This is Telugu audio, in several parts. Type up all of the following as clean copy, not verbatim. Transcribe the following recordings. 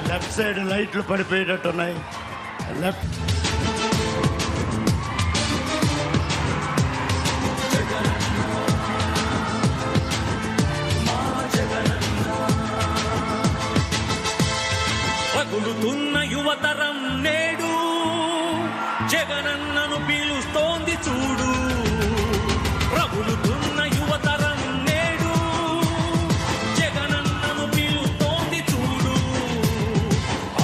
లెఫ్ట్ సైడ్ లైట్లు పడిపోయేటట్టున్నాయి. లెఫ్ట్ పగులుతున్న యువతరం నేడు జగనన్నను పిలుస్తోంది చూడు. రగులుతున్న యువతరం నేడు జగనన్నను పిలుస్తోంది చూడు.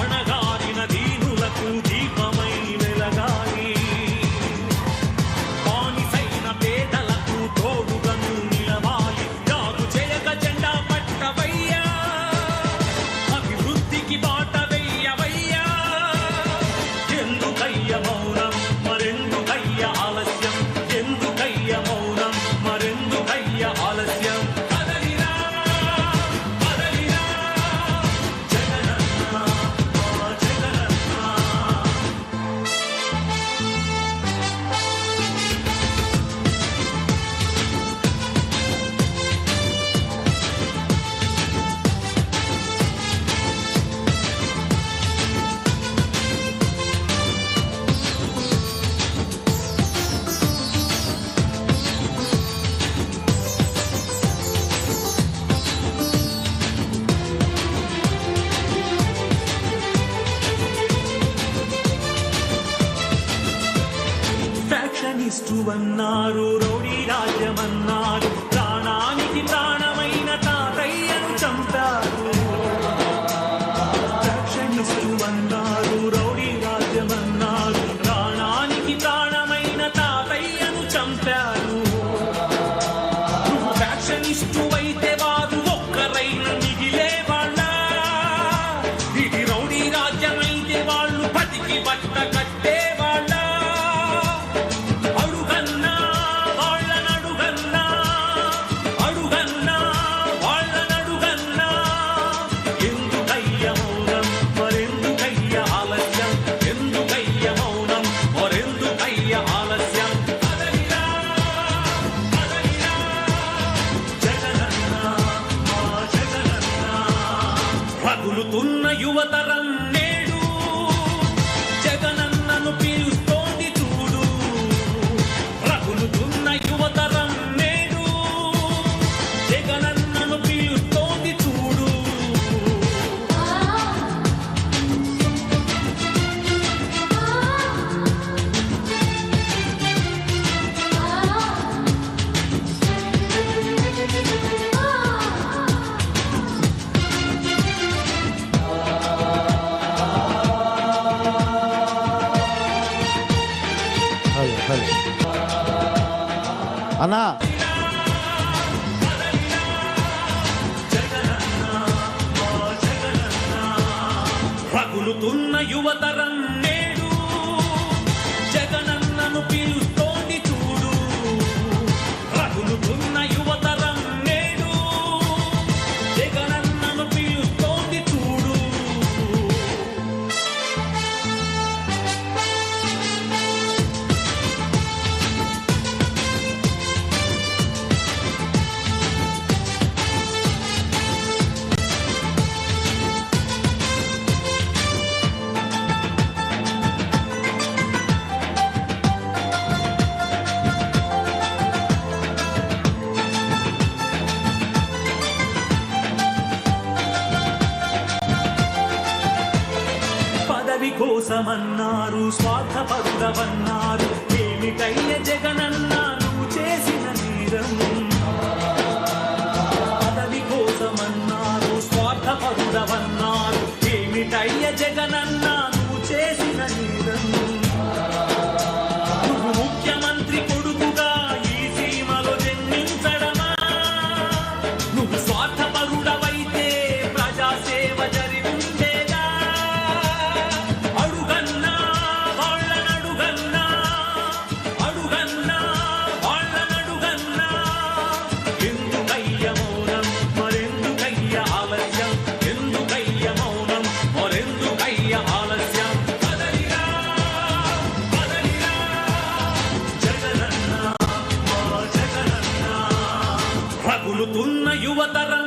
అణగారిన దీనులకు దీపమై వెలగాలి, బానిసైన పేదలకు తోడుగను నిలవాలి. జాగు చేయక జెండా పట్టవయ్యా, అభివృద్ధికి బాట వెయ్యవయ్యా. ఎందుకయ్య మౌనం, మరెందుకయ్య ఆలస్యం? ఎందుకయ్య మౌనం, మరెందుకయ్య ఆలస్యం? కదలిరా కదలిరా జగనన్న, మా జగనన్న. ఫ్యాక్షనిస్టు అన్నారు, రౌడీ రాజ్యమన్నారు, ప్రాణానికి ప్రాణమైన తాతయ్యను చంపారు. ఫ్యాక్షనిస్టు అన్నారు, రౌడీ రాజ్యమన్నారు, ప్రాణానికి ప్రాణమైన తాతయ్యను చంపారు. నువ్వు ఫ్యాక్షనిస్టు అయితే వారు ఒక్కరైనా మిగిలేవాళ్ళ? ఇది రౌడీ రాజ్యమైతే వాళ్ళు బతికి బట్ట కట్టేవాళ్ళ? రగులుతున్న యువతరం నేడు జగనన్నను పిలుస్తోంది చూడు. రగులుతున్న యువతరం నేడు జగనన్నను పిలుస్తోంది చూడు. అన్నా రగులుతున్న యువతరం నేడు జగనన్నను పిలుస్తోంది చూడు. రగులుతున్న యువతరం నేడు జగనన్నను పిలుస్తోంది చూడు. పదవి కోసమన్నారు, స్వార్థపరుడవన్నారు, ఏమిటయ్య జగనన్న నువ్వు చేసిన నేరం? పదవి కోసమన్నారు, స్వార్థపరుడవన్నారు, ఏమిటయ్య జగనన్న నువ్వు చేసిన నేరం? నువ్వు ముఖ్యమంత్రి కొడుకుగా ఈ సీమలో జన్మించడమా? నువ్వు స్వార్థపరుడవైతే ప్రజాసేవ జరిగిందేగా? అడుగన్నా వాళ్ళనడుగన్నా, అడుగన్నా వాళ్ళనడుగన్నా. ఎందుకయ్య మౌనం, మరెందుకయ్య ఆలస్యం? ఎందుకయ్య మౌనం, మరెందుకయ్య ఆలస్యం? కదలిరా కదలిరా జగనన్న, మా జగనన్న. రగులుతున్న యువతరం